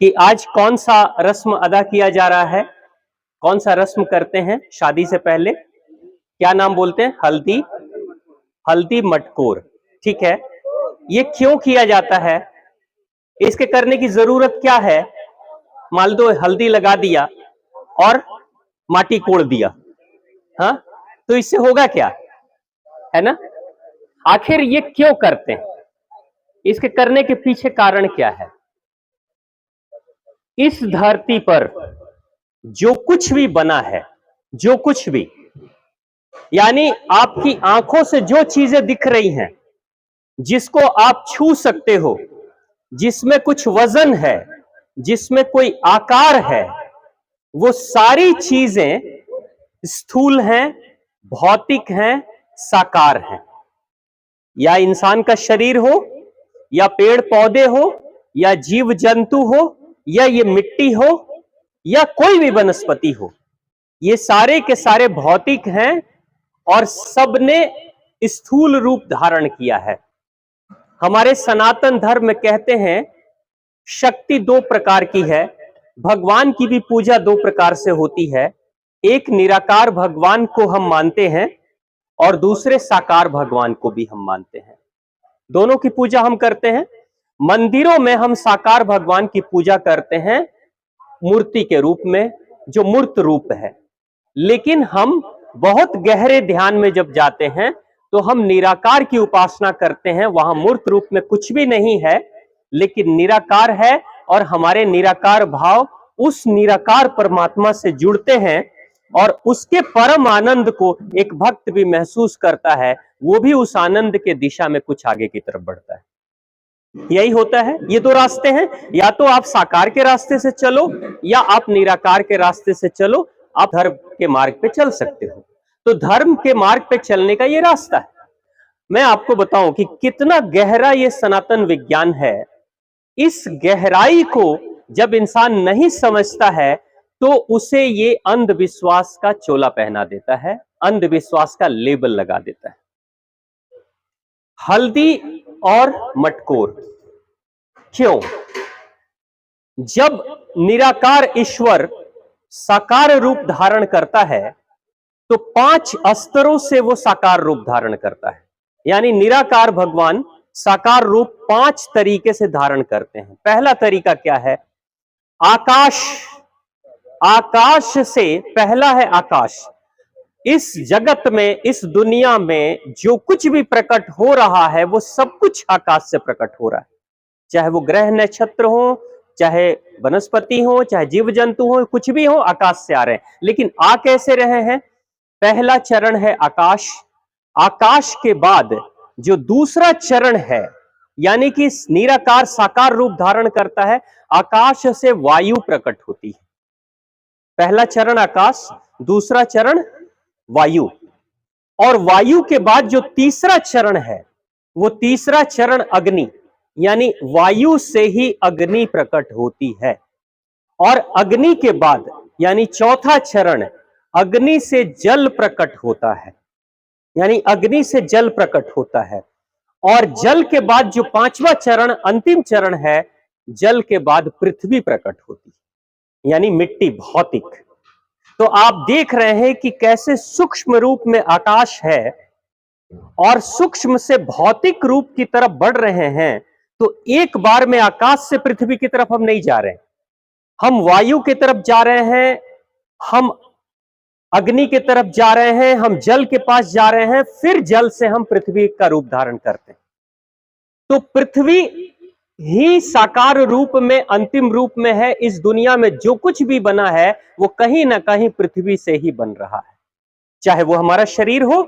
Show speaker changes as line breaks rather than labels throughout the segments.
कि आज कौन सा रस्म अदा किया जा रहा है, कौन सा रस्म करते हैं शादी से पहले, क्या नाम बोलते हैं? हल्दी, हल्दी मटकोर। ठीक है, ये क्यों किया जाता है, इसके करने की जरूरत क्या है? मान लो हल्दी लगा दिया और माटी कोड़ दिया, हाँ, तो इससे होगा क्या, है ना? आखिर ये क्यों करते हैं, इसके करने के पीछे कारण क्या है? इस धरती पर जो कुछ भी बना है, जो कुछ भी, यानी आपकी आंखों से जो चीजें दिख रही हैं, जिसको आप छू सकते हो, जिसमें कुछ वजन है, जिसमें कोई आकार है, वो सारी चीजें स्थूल हैं, भौतिक हैं, साकार हैं। या इंसान का शरीर हो, या पेड़ पौधे हो, या जीव जंतु हो, या ये मिट्टी हो, या कोई भी वनस्पति हो, ये सारे के सारे भौतिक हैं और सबने स्थूल रूप धारण किया है। हमारे सनातन धर्म में कहते हैं शक्ति दो प्रकार की है, भगवान की भी पूजा दो प्रकार से होती है। एक निराकार भगवान को हम मानते हैं और दूसरे साकार भगवान को भी हम मानते हैं। दोनों की पूजा हम करते हैं। मंदिरों में हम साकार भगवान की पूजा करते हैं मूर्ति के रूप में, जो मूर्त रूप है। लेकिन हम बहुत गहरे ध्यान में जब जाते हैं तो हम निराकार की उपासना करते हैं। वहां मूर्त रूप में कुछ भी नहीं है, लेकिन निराकार है, और हमारे निराकार भाव उस निराकार परमात्मा से जुड़ते हैं और उसके परम आनंद को एक भक्त भी महसूस करता है, वो भी उस आनंद के दिशा में कुछ आगे की तरफ बढ़ता है। यही होता है। ये दो रास्ते हैं, या तो आप साकार के रास्ते से चलो या आप निराकार के रास्ते से चलो, आप धर्म के मार्ग पे चल सकते हो। तो धर्म के मार्ग पे चलने का ये रास्ता है। मैं आपको बताऊं कि कितना गहरा ये सनातन विज्ञान है। इस गहराई को जब इंसान नहीं समझता है तो उसे ये अंधविश्वास का चोला पहना देता है, अंधविश्वास का लेबल लगा देता है। हल्दी और मटकोर क्यों? जब निराकार ईश्वर साकार रूप धारण करता है तो 5 स्तरों से वो साकार रूप धारण करता है। यानी निराकार भगवान साकार रूप 5 तरीके से धारण करते हैं। पहला तरीका क्या है? आकाश। आकाश से पहला है आकाश। इस जगत में, इस दुनिया में जो कुछ भी प्रकट हो रहा है वो सब कुछ आकाश से प्रकट हो रहा है। चाहे वो ग्रह नक्षत्र हो, चाहे वनस्पति हो, चाहे जीव जंतु हो, कुछ भी हो, आकाश से आ रहे हैं। लेकिन आ कैसे रहे हैं? पहला चरण है आकाश। आकाश के बाद जो दूसरा चरण है, यानी कि निराकार साकार रूप धारण करता है, आकाश से वायु प्रकट होती है। पहला चरण आकाश, दूसरा चरण वायु, और वायु के बाद जो तीसरा चरण है वो तीसरा चरण अग्नि, यानी वायु से ही अग्नि प्रकट होती है। और अग्नि के बाद यानी चौथा चरण अग्नि से जल प्रकट होता है, यानी अग्नि से जल प्रकट होता है। और जल के बाद जो 5वां चरण, अंतिम चरण है, जल के बाद पृथ्वी प्रकट होती है, यानी मिट्टी, भौतिक। तो आप देख रहे हैं कि कैसे सूक्ष्म रूप में आकाश है और सूक्ष्म से भौतिक रूप की तरफ बढ़ रहे हैं। तो एक बार में आकाश से पृथ्वी की तरफ हम नहीं जा रहे हैं, हम वायु की तरफ जा रहे हैं, हम अग्नि की तरफ जा रहे हैं, हम जल के पास जा रहे हैं, फिर जल से हम पृथ्वी का रूप धारण करते हैं। तो पृथ्वी ही साकार रूप में, अंतिम रूप में है। इस दुनिया में जो कुछ भी बना है वो कहीं ना कहीं पृथ्वी से ही बन रहा है। चाहे वो हमारा शरीर हो,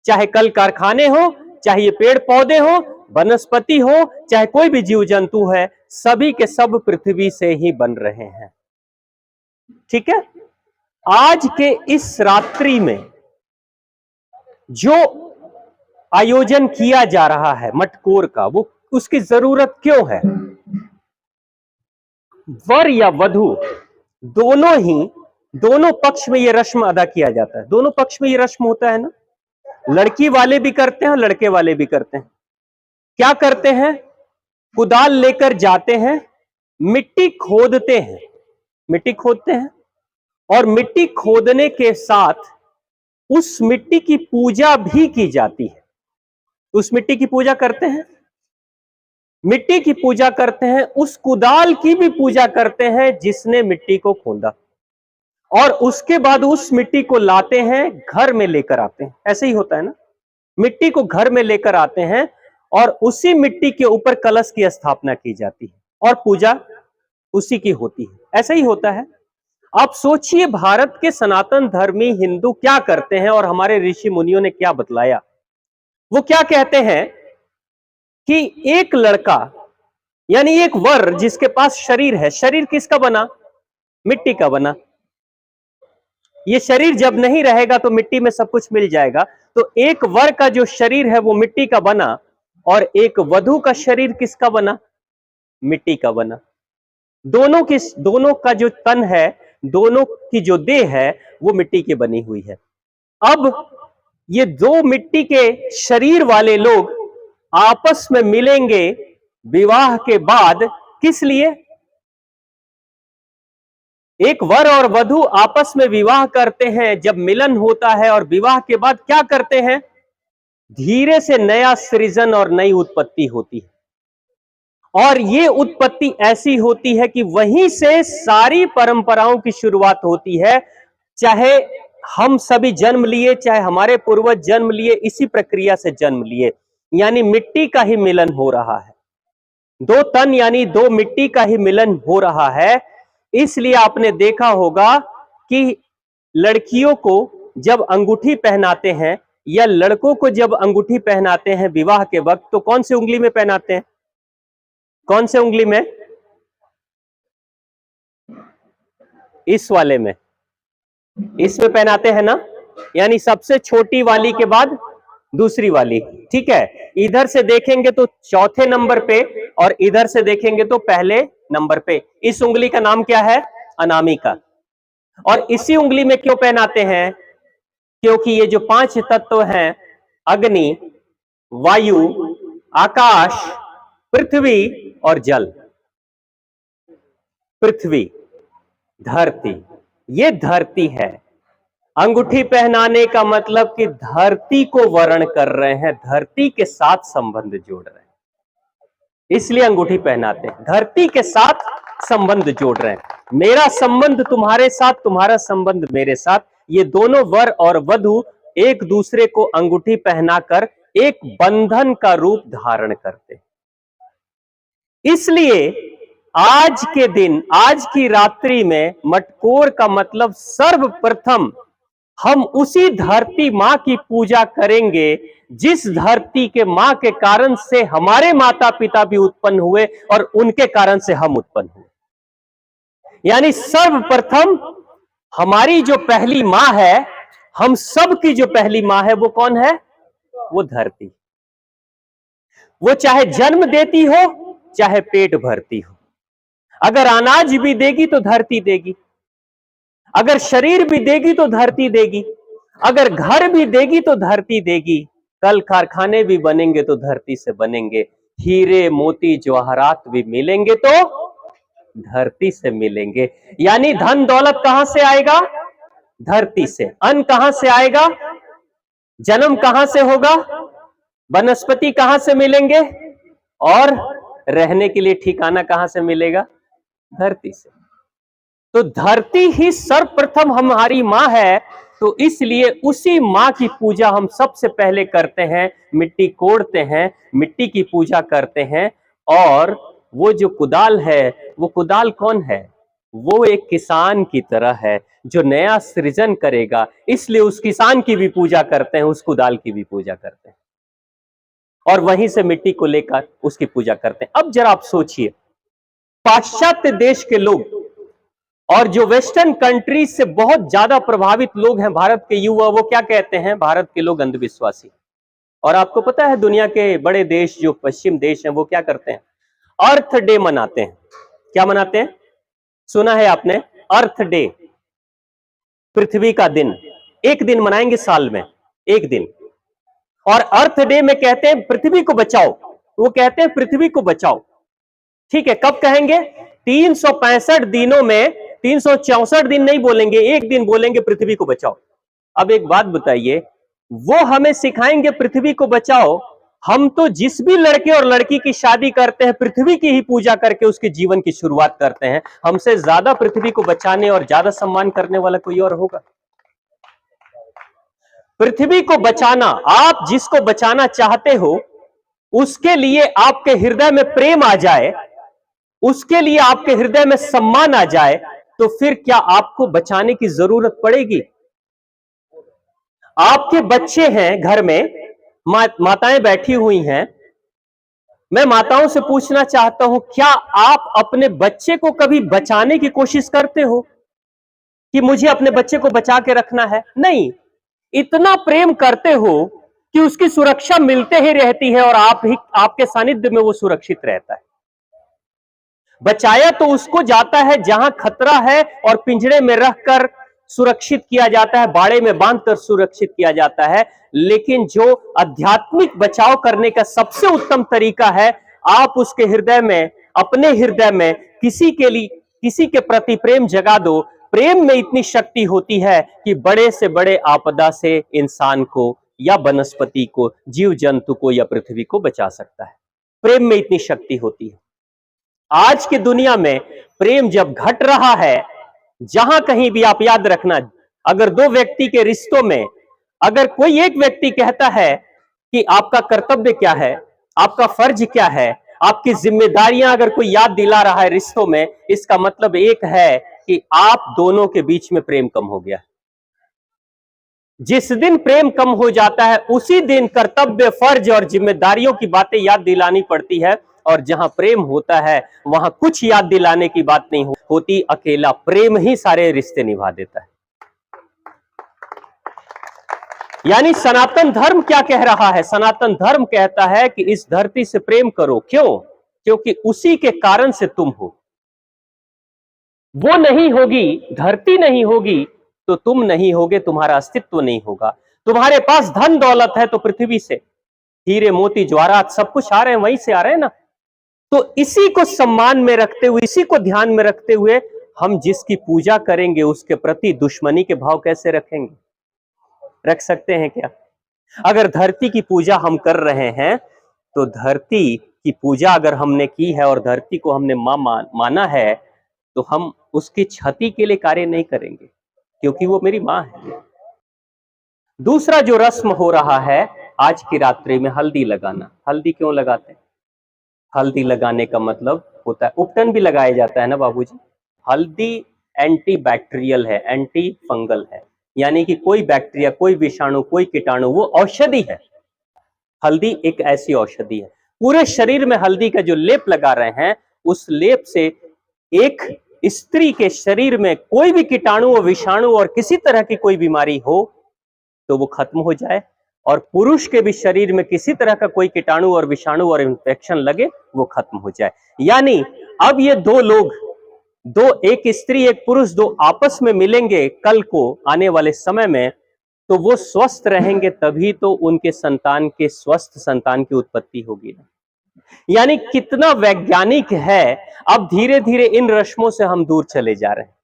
चाहे कल कारखाने हो, चाहे ये पेड़ पौधे हो, वनस्पति हो, चाहे कोई भी जीव जंतु है, सभी के सब पृथ्वी से ही बन रहे हैं। ठीक है? आज के इस रात्रि में जो आयोजन किया जा रहा है मटकोर का, वो उसकी जरूरत क्यों है? वर या वधू दोनों ही, दोनों पक्ष में ये रस्म अदा किया जाता है। दोनों पक्ष में ये रस्म होता है ना, लड़की वाले भी करते हैं, लड़के वाले भी करते हैं। क्या करते हैं? कुदाल लेकर जाते हैं, मिट्टी खोदते हैं, मिट्टी खोदते हैं और मिट्टी खोदने के साथ उस मिट्टी की पूजा भी की जाती है। उस मिट्टी की पूजा करते हैं, मिट्टी की पूजा करते हैं, उस कुदाल की भी पूजा करते हैं जिसने मिट्टी को खोदा, और उसके बाद उस मिट्टी को लाते हैं, घर में लेकर आते हैं। ऐसे ही होता है ना, मिट्टी को घर में लेकर आते हैं और उसी मिट्टी के ऊपर कलश की स्थापना की जाती है और पूजा उसी की होती है। ऐसा ही होता है। आप सोचिए भारत के सनातन धर्मी हिंदू क्या करते हैं और हमारे ऋषि मुनियों ने क्या बतलाया। वो क्या कहते हैं कि एक लड़का यानी एक वर जिसके पास शरीर है, शरीर किसका बना? मिट्टी का बना। ये शरीर जब नहीं रहेगा तो मिट्टी में सब कुछ मिल जाएगा। तो एक वर का जो शरीर है वो मिट्टी का बना और एक वधू का शरीर किसका बना? मिट्टी का बना। दोनों का जो तन है, दोनों की जो देह है वो मिट्टी की बनी हुई है। अब ये दो मिट्टी के शरीर वाले लोग आपस में मिलेंगे विवाह के बाद, किस लिए? एक वर और वधू आपस में विवाह करते हैं, जब मिलन होता है और विवाह के बाद क्या करते हैं? धीरे से नया सृजन और नई उत्पत्ति होती है। और ये उत्पत्ति ऐसी होती है कि वहीं से सारी परंपराओं की शुरुआत होती है। चाहे हम सभी जन्म लिए, चाहे हमारे पूर्वज जन्म लिए, इसी प्रक्रिया से जन्म लिए, यानी मिट्टी का ही मिलन हो रहा है। दो तन यानी दो मिट्टी का ही मिलन हो रहा है। इसलिए आपने देखा होगा कि लड़कियों को जब अंगूठी पहनाते हैं या लड़कों को जब अंगूठी पहनाते हैं विवाह के वक्त, तो कौन से उंगली में पहनाते हैं? कौन से उंगली में? इस वाले में, इसमें पहनाते हैं ना, यानी सबसे छोटी वाली के बाद दूसरी वाली। ठीक है, इधर से देखेंगे तो चौथे नंबर पे और इधर से देखेंगे तो पहले नंबर पे। इस उंगली का नाम क्या है? अनामिका। और इसी उंगली में क्यों पहनाते हैं? क्योंकि ये जो 5 तत्व हैं, अग्नि, वायु, आकाश, पृथ्वी और जल। पृथ्वी, धरती, ये धरती है। अंगूठी पहनाने का मतलब कि धरती को वर्ण कर रहे हैं, धरती के साथ संबंध जोड़ रहे हैं, इसलिए अंगूठी पहनाते हैं। धरती के साथ संबंध जोड़ रहे हैं, मेरा संबंध तुम्हारे साथ, तुम्हारा संबंध मेरे साथ। ये दोनों वर और वधू एक दूसरे को अंगूठी पहनाकर एक बंधन का रूप धारण करते हैं। इसलिए आज के दिन, आज की रात्रि में मटकोर का मतलब सर्वप्रथम हम उसी धरती मां की पूजा करेंगे जिस धरती के मां के कारण से हमारे माता पिता भी उत्पन्न हुए और उनके कारण से हम उत्पन्न हुए। यानी सर्वप्रथम हमारी जो पहली मां है, हम सब की जो पहली मां है वो कौन है? वो धरती। वो चाहे जन्म देती हो, चाहे पेट भरती हो। अगर अनाज भी देगी तो धरती देगी, अगर शरीर भी देगी तो धरती देगी, अगर घर भी देगी तो धरती देगी। कल कारखाने भी बनेंगे तो धरती से बनेंगे, हीरे मोती जवाहरात भी मिलेंगे तो धरती से मिलेंगे। यानी धन दौलत कहां से आएगा? धरती से। अन्न कहां से आएगा? जन्म कहां से होगा? वनस्पति कहां से मिलेंगे? और रहने के लिए ठिकाना कहां से मिलेगा? धरती से। तो धरती ही सर्वप्रथम हमारी मां है, तो इसलिए उसी मां की पूजा हम सबसे पहले करते हैं। मिट्टी कोड़ते हैं, मिट्टी की पूजा करते हैं। और वो जो कुदाल है, वो कुदाल कौन है? वो एक किसान की तरह है जो नया सृजन करेगा, इसलिए उस किसान की भी पूजा करते हैं, उस कुदाल की भी पूजा करते हैं और वहीं से मिट्टी को लेकर उसकी पूजा करते हैं। अब जरा आप सोचिए, पाश्चात्य देश के लोग और जो वेस्टर्न कंट्रीज से बहुत ज्यादा प्रभावित लोग हैं भारत के युवा, वो क्या कहते हैं? भारत के लोग अंधविश्वासी। और आपको पता है दुनिया के बड़े देश जो पश्चिम देश हैं वो क्या करते हैं? अर्थ डे मनाते हैं। क्या मनाते हैं? सुना है आपने? अर्थ डे, पृथ्वी का दिन। एक दिन मनाएंगे साल में, एक दिन। और अर्थ डे में कहते हैं पृथ्वी को बचाओ, वो कहते हैं पृथ्वी को बचाओ। ठीक है, कब कहेंगे? 365 दिनों में 364 दिन नहीं बोलेंगे, एक दिन बोलेंगे पृथ्वी को बचाओ। अब एक बात बताइए, वो हमें सिखाएंगे पृथ्वी को बचाओ, हम तो जिस भी लड़के और लड़की की शादी करते हैं पृथ्वी की ही पूजा करके उसके जीवन की शुरुआत करते हैं। हमसे ज्यादा पृथ्वी को बचाने और ज्यादा सम्मान करने वाला कोई और होगा? पृथ्वी को बचाना, आप जिसको बचाना चाहते हो उसके लिए आपके हृदय में प्रेम आ जाए, उसके लिए आपके हृदय में सम्मान आ जाए, तो फिर क्या आपको बचाने की जरूरत पड़ेगी? आपके बच्चे हैं घर में, माताएं बैठी हुई हैं, मैं माताओं से पूछना चाहता हूं, क्या आप अपने बच्चे को कभी बचाने की कोशिश करते हो कि मुझे अपने बच्चे को बचा के रखना है? नहीं, इतना प्रेम करते हो कि उसकी सुरक्षा मिलते ही रहती है और आपके सानिध्य में वो सुरक्षित रहता है। बचाया तो उसको जाता है जहां खतरा है और पिंजरे में रखकर सुरक्षित किया जाता है, बाड़े में बांधकर सुरक्षित किया जाता है। लेकिन जो आध्यात्मिक बचाव करने का सबसे उत्तम तरीका है, आप उसके हृदय में, अपने हृदय में किसी के प्रति प्रेम जगा दो। प्रेम में इतनी शक्ति होती है कि बड़े से बड़े आपदा से इंसान को या वनस्पति को, जीव जंतु को या पृथ्वी को बचा सकता है। प्रेम में इतनी शक्ति होती है। आज की दुनिया में प्रेम जब घट रहा है, जहां कहीं भी आप याद रखना, अगर दो व्यक्ति के रिश्तों में अगर कोई एक व्यक्ति कहता है कि आपका कर्तव्य क्या है, आपका फर्ज क्या है, आपकी जिम्मेदारियां अगर कोई याद दिला रहा है रिश्तों में, इसका मतलब एक है कि आप दोनों के बीच में प्रेम कम हो गया। जिस दिन प्रेम कम हो जाता है उसी दिन कर्तव्य, फर्ज और जिम्मेदारियों की बातें याद दिलानी पड़ती है। और जहां प्रेम होता है वहां कुछ याद दिलाने की बात नहीं होती, अकेला प्रेम ही सारे रिश्ते निभा देता है। यानी सनातन धर्म क्या कह रहा है? सनातन धर्म कहता है कि इस धरती से प्रेम करो। क्यों? क्योंकि उसी के कारण से तुम हो। वो नहीं होगी, धरती नहीं होगी तो तुम नहीं होगे, तुम्हारा अस्तित्व नहीं होगा। तुम्हारे पास धन दौलत है तो पृथ्वी से हीरे मोती ज्वारात सब कुछ आ रहे हैं, वहीं से आ रहे हैं ना। तो इसी को सम्मान में रखते हुए, इसी को ध्यान में रखते हुए हम जिसकी पूजा करेंगे उसके प्रति दुश्मनी के भाव कैसे रखेंगे? रख सकते हैं क्या? अगर धरती की पूजा हम कर रहे हैं तो धरती की पूजा अगर हमने की है और धरती को हमने माना है, तो हम उसकी क्षति के लिए कार्य नहीं करेंगे, क्योंकि वो मेरी मां है। दूसरा जो रस्म हो रहा है आज की रात्रि में, हल्दी लगाना। हल्दी क्यों लगाते हैं? हल्दी लगाने का मतलब होता है, उपटन भी लगाया जाता है ना बाबूजी। हल्दी एंटी बैक्टीरियल है, एंटी फंगल है, यानी कि कोई बैक्टीरिया, कोई विषाणु, कोई कीटाणु, वो औषधि है। हल्दी एक ऐसी औषधि है। पूरे शरीर में हल्दी का जो लेप लगा रहे हैं, उस लेप से एक स्त्री के शरीर में कोई भी कीटाणु और विषाणु और किसी तरह की कोई बीमारी हो तो वो खत्म हो जाए, और पुरुष के भी शरीर में किसी तरह का कोई कीटाणु और विषाणु और इंफेक्शन लगे वो खत्म हो जाए। यानी अब ये दो लोग, एक स्त्री एक पुरुष, दो आपस में मिलेंगे कल को आने वाले समय में, तो वो स्वस्थ रहेंगे, तभी तो उनके संतान के स्वस्थ संतान की उत्पत्ति होगी ना। यानी कितना वैज्ञानिक है। अब धीरे धीरे इन रस्मों से हम दूर चले जा रहे हैं।